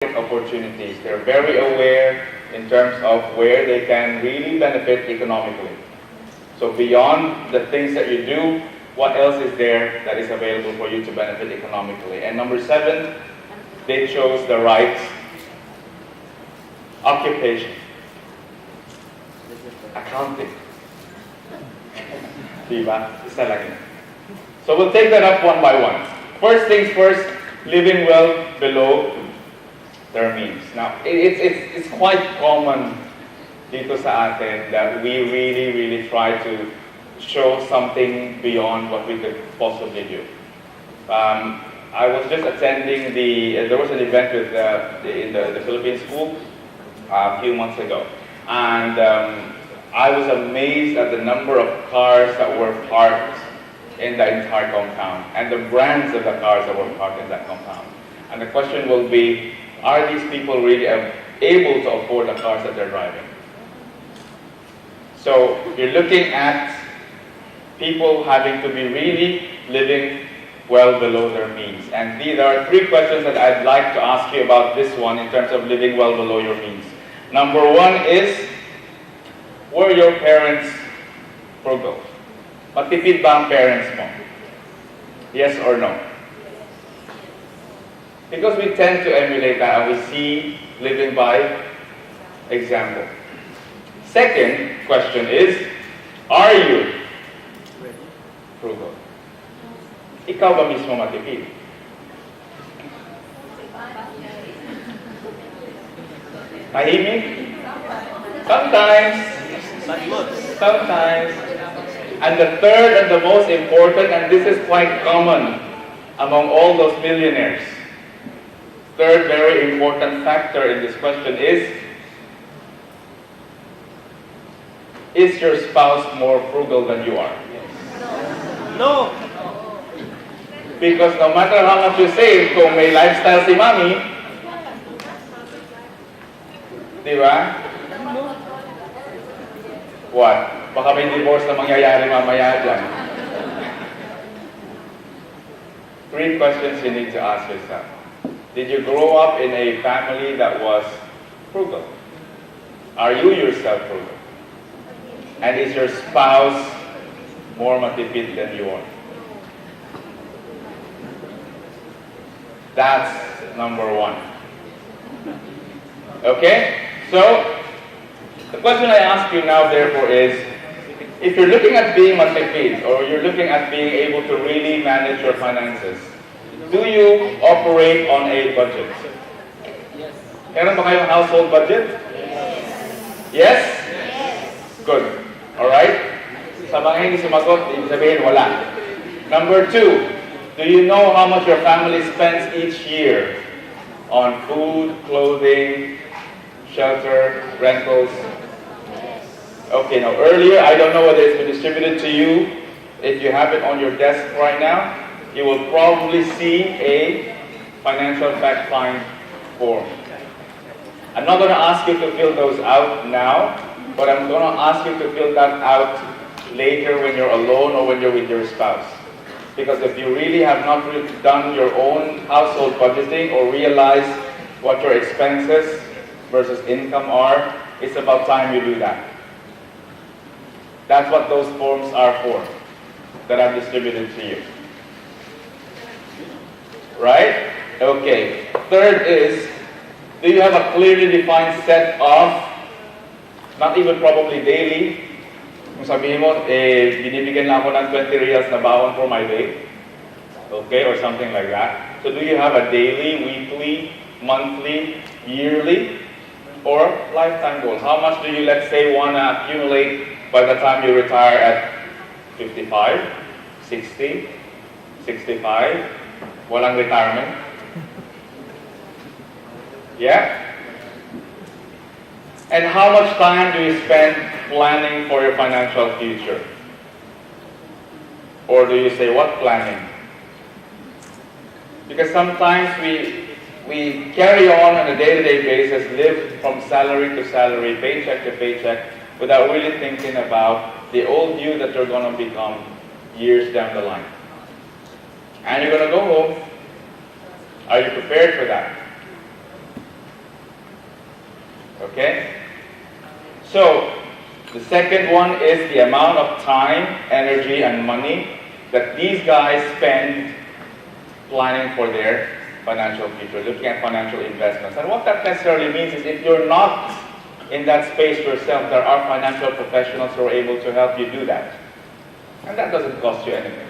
opportunities. They're very aware in terms of where they can really benefit economically. So beyond the things that you do, what else is there that is available for you to benefit economically? And number 7, they chose the right occupation. Accounting. Diba? Isa lagi. So we'll take that up one by one. First things first, living well below their means. Now, it's quite common dito sa atin that we really try to show something beyond what we could possibly do. I was just attending there was an event with in the Philippine school a few months ago, and I was amazed at the number of cars that were parked in the entire compound, and the brands of the cars that were parked in that compound. And the question will be, are these people really able to afford the cars that they're driving? So you're looking at people having to be really living well below their means. And there are 3 questions that I'd like to ask you about this one in terms of living well below your means. Number 1 is, were your parents frugal? Matipid ba ang parents mo? Yes or no? Because we tend to emulate that and we see living by example. Second question is, are you frugal? Ikaw ba mismo matipid? Tahimik? Sometimes. Sometimes. And the third and the most important, and this is quite common among all those millionaires, third very important factor in this question is your spouse more frugal than you are? No. Because no matter how much you save, kung may lifestyle si mami, di ba? What? Baka may divorce na mangyayari mamaya dyan. 3 questions you need to ask yourself. Did you grow up in a family that was frugal? Are you yourself frugal? And is your spouse more matipid than you are? That's number 1. Okay? So, the question I ask you now therefore is, if you're looking at being matipid, or you're looking at being able to really manage your finances, do you operate on a budget? Yes. Meron ba kayong household budget? Yes. Yes? Good. Alright? Sa mga hindi sumagot, ibig sabihin wala. Number 2, do you know how much your family spends each year on food, clothing, shelter, rentals? Okay, now earlier, I don't know whether it's been distributed to you. If you have it on your desk right now, you will probably see a financial fact find form. I'm not going to ask you to fill those out now, but I'm going to ask you to fill that out later when you're alone or when you're with your spouse. Because if you really have not really done your own household budgeting or realize what your expenses versus income are, it's about time you do that. That's what those forms are for, that I've distributed to you. Right? Okay. Third is, do you have a clearly defined set of, not even probably daily, kung sabihin mo, binibigyan lang ako ng 20 reals na baon for my day, okay, or something like that. So do you have a daily, weekly, monthly, yearly, or lifetime goal? How much do you, let's say, want to accumulate by the time you retire at 55, 60, 65, walang retirement? Yeah? And how much time do you spend planning for your financial future? Or do you say, what planning? Because sometimes we carry on a day-to-day basis, live from salary to salary, paycheck to paycheck, without really thinking about the old you that you're going to become years down the line. And you're going to go home. Are you prepared for that? Okay? So, the second one is the amount of time, energy, and money that these guys spend planning for their financial future, looking at financial investments. And what that necessarily means is if you're not in that space yourself, there are financial professionals who are able to help you do that. And that doesn't cost you anything.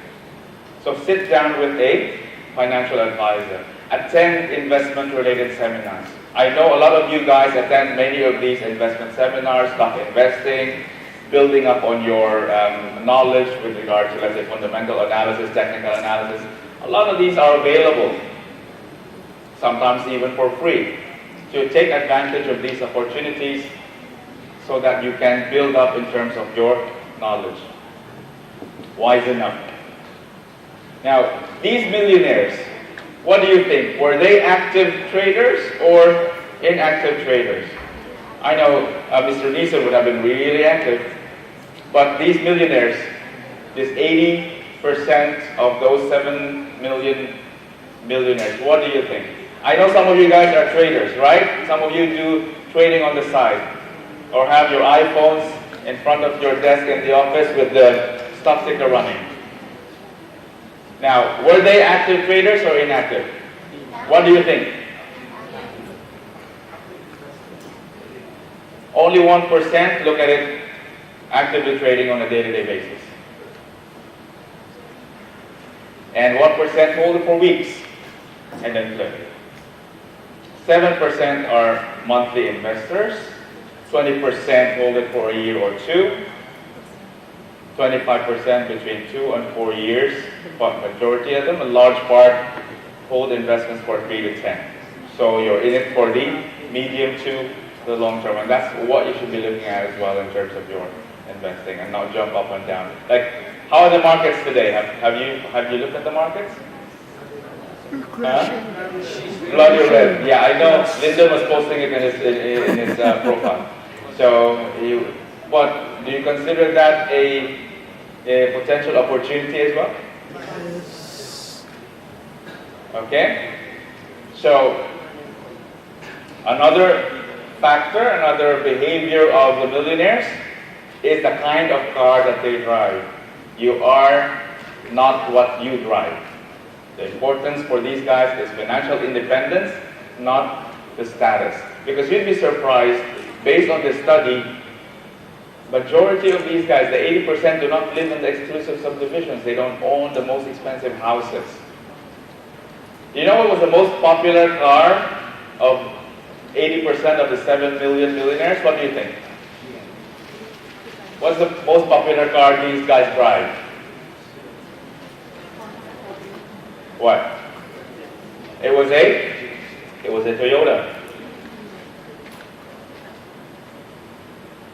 So sit down with a financial advisor. Attend investment-related seminars. I know a lot of you guys attend many of these investment seminars, stock investing, building up on your knowledge with regard to, let's say, fundamental analysis, technical analysis. A lot of these are available, sometimes even for free. So take advantage of these opportunities so that you can build up in terms of your knowledge. Wisen up. Now, these millionaires, what do you think? Were they active traders or inactive traders? I know Mr. Nisa would have been really active, but these millionaires, this 80% of those 7 million millionaires, what do you think? I know some of you guys are traders, right? Some of you do trading on the side, or have your iPhones in front of your desk in the office with the stock ticker running. Now, were they active traders or inactive? What do you think? Only 1% look at it actively trading on a day-to-day basis. And 1% hold it for weeks and then flip it. 7% are monthly investors, 20% hold it for a year or two, 25% between 2 and 4 years, but majority of them, a large part, hold investments for 3 to 10. So you're in it for the medium to the long term, and that's what you should be looking at as well in terms of your investing, and not jump up and down. Like, how are the markets today? Have you looked at the markets? Bloody red. Yeah, I know. Linda was posting it in his profile. So, what do you consider that a potential opportunity as well? Okay. So, another factor, another behavior of the millionaires is the kind of car that they drive. You are not what you drive. The importance for these guys is financial independence, not the status. Because you'd be surprised, based on this study, majority of these guys, the 80%, do not live in the exclusive subdivisions. They don't own the most expensive houses. You know what was the most popular car of 80% of the 7 million millionaires? What do you think? What's the most popular car these guys drive? What? It was a Toyota.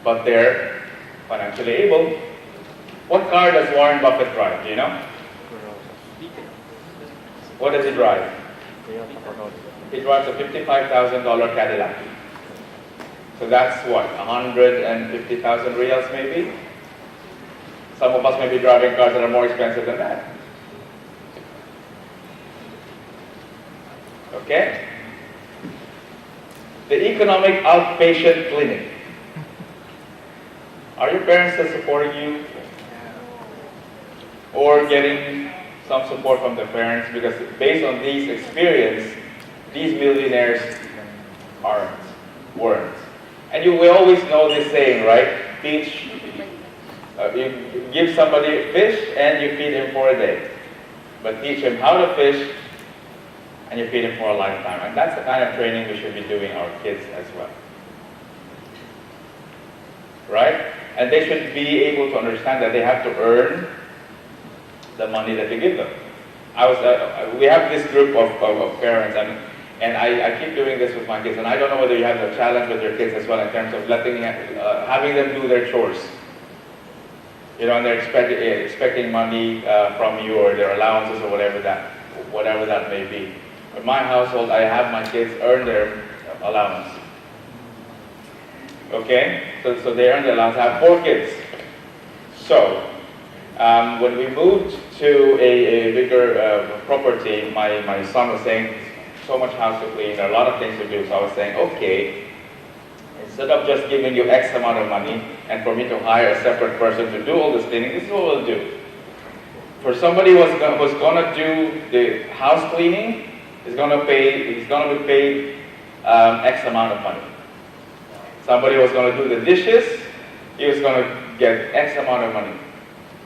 But they're financially able. What car does Warren Buffett drive? Do you know? What does he drive? He drives a $55,000 Cadillac. So that's what, 150,000 reals maybe? Some of us may be driving cars that are more expensive than that. Okay? The economic outpatient clinic. Are your parents still supporting you? Or getting some support from their parents? Because based on these experience, these millionaires weren't. And you will always know this saying, right? You give somebody fish and you feed him for a day. But teach him how to fish and you feed him for a lifetime. And that's the kind of training we should be doing our kids as well. Right? And they should be able to understand that they have to earn the money that you give them. We have this group of parents, and I keep doing this with my kids, and I don't know whether you have a challenge with your kids as well in terms of having them do their chores. You know, and they're expecting money from you or their allowances or whatever that may be. In my household, I have my kids earn their allowance. Okay, so they earn their allowance. I have 4 kids. So when we moved to a bigger property, my son was saying, so much house to clean, there are a lot of things to do. So I was saying, okay, Instead of just giving you X amount of money and for me to hire a separate person to do all this cleaning, this is what we'll do. For somebody who's going to do the house cleaning, he's going to be paid X amount of money. Somebody who's going to do the dishes, he was going to get X amount of money.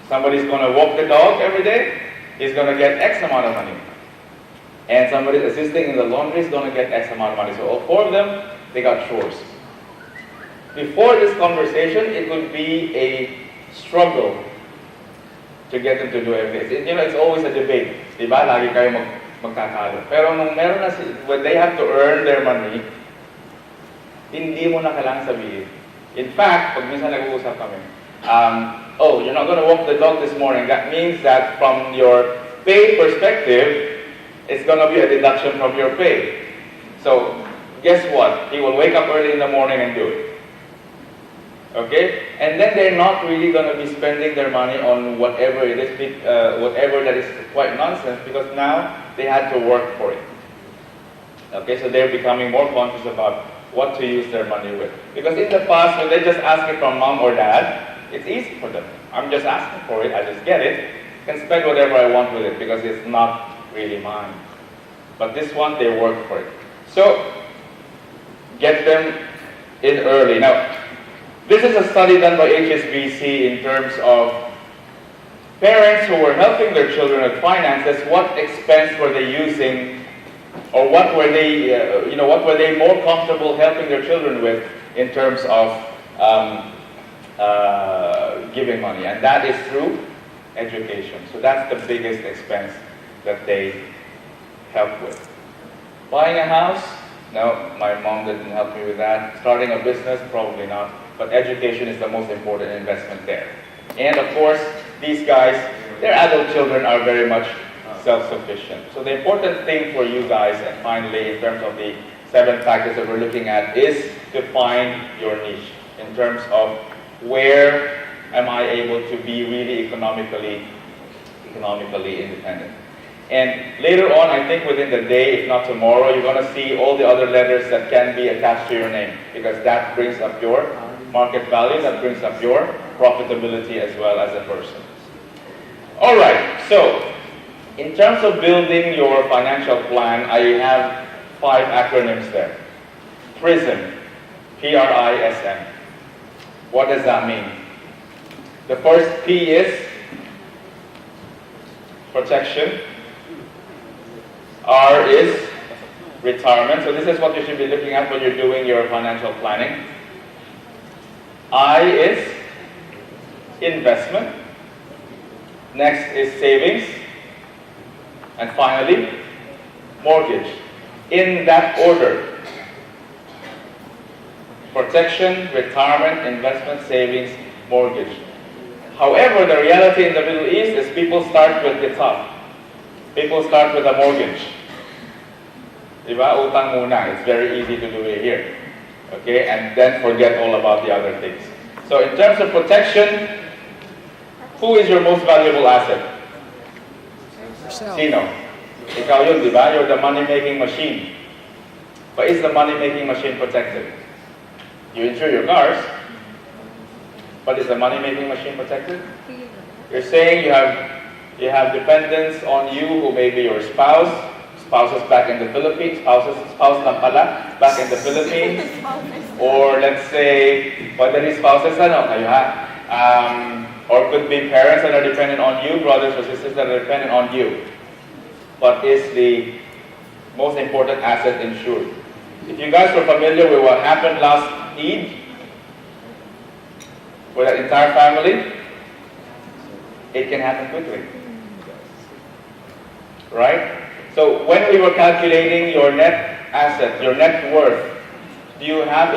Somebody's going to walk the dog every day, he's going to get X amount of money. And somebody assisting in the laundry is going to get X amount of money. So all four of them, they got chores. Before this conversation, it would be a struggle to get them to do everything. You know, it's always a debate. Diba? Lagi kayo magkakalo. Pero nung meron na, when they have to earn their money, hindi mo na kailangan sabihin. In fact, pag minsan nag-uusap kami, oh, you're not going to walk the dog this morning. That means that from your pay perspective, it's going to be a deduction from your pay. So, guess what? He will wake up early in the morning and do it. Okay? And then they're not really going to be spending their money on whatever it is, whatever that is quite nonsense, because now they had to work for it. Okay? So they're becoming more conscious about what to use their money with. Because in the past, when they just ask it from mom or dad, it's easy for them. I'm just asking for it, I just get it, can spend whatever I want with it because it's not really mine. But this one, they work for it. So, get them in early. Now, this is a study done by HSBC in terms of parents who were helping their children with finances. What expense were they using, or what were they, what were they more comfortable helping their children with in terms of giving money? And that is through education. So that's the biggest expense that they help with. Buying a house? No, my mom didn't help me with that. Starting a business? Probably not. But education is the most important investment there. And of course, these guys, their adult children are very much self-sufficient. So the important thing for you guys, and finally, in terms of the 7 factors that we're looking at, is to find your niche in terms of where am I able to be really economically independent. And later on, I think within the day, if not tomorrow, you're going to see all the other letters that can be attached to your name, because that brings up your market value, that brings up your profitability as well as a person. All right, so in terms of building your financial plan, I have 5 acronyms there. PRISM, P-R-I-S-M. What does that mean? The first P is protection. R is retirement. So this is what you should be looking at when you're doing your financial planning. I is investment. Next is savings. And finally, mortgage. In that order. Protection, retirement, investment, savings, mortgage. However, the reality in the Middle East is people start with the top. People start with a mortgage. Diba? Utang muna. It's very easy to do it here. Okay? And then forget all about the other things. So in terms of protection, who is your most valuable asset? Sino? Ikaw yun, diba? You're the money-making machine. But is the money-making machine protected? You insure your cars, but is the money-making machine protected? You're saying you have dependents on you who may be your spouses back in the Philippines, spouse lang pala, back in the Philippines, or let's say, whether these spouses, ano, kayo ha? Or could be parents that are dependent on you, brothers or sisters that are dependent on you. But is the most important asset insured? If you guys were familiar with what happened last Eid, for that entire family, it can happen quickly. Right? So when we were calculating your net asset, your net worth, do you have